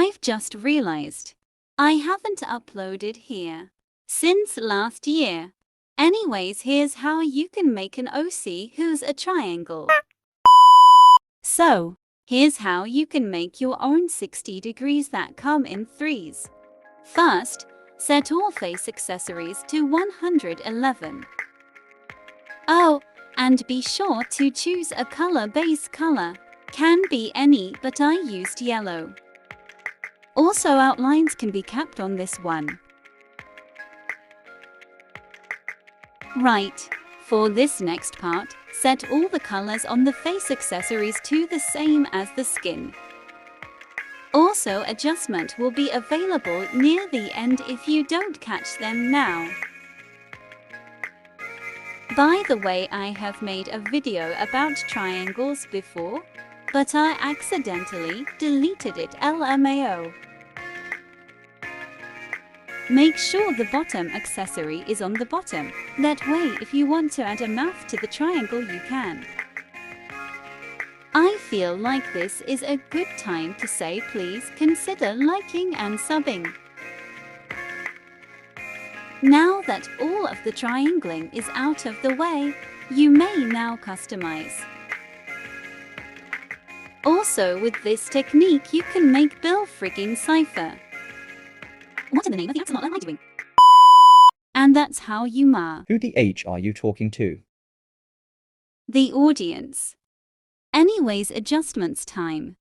I've just realized I haven't uploaded here since last year. Anyways, here's how you can make an OC who's a triangle. So, here's how you can make your own 60 degrees that come in threes. First, set all face accessories to 111. Oh, and be sure to choose a base color. Can be any, but I used yellow. Also, outlines can be capped on this one. Right, for this next part, set all the colors on the face accessories to the same as the skin. Also, adjustment will be available near the end if you don't catch them now. By the way, I have made a video about triangles before, but I accidentally deleted it, LMAO. Make sure the bottom accessory is on the bottom. That way, if you want to add a mouth to the triangle, you can. I feel like this is a good time to say please consider liking and subbing. Now that all of the triangling is out of the way, you may now customize. Also, with this technique you can make Bill frigging cipher. What in the name of the axolotl am I doing? And that's how you Who the H are you talking to? the audience. Anyways, adjustments time.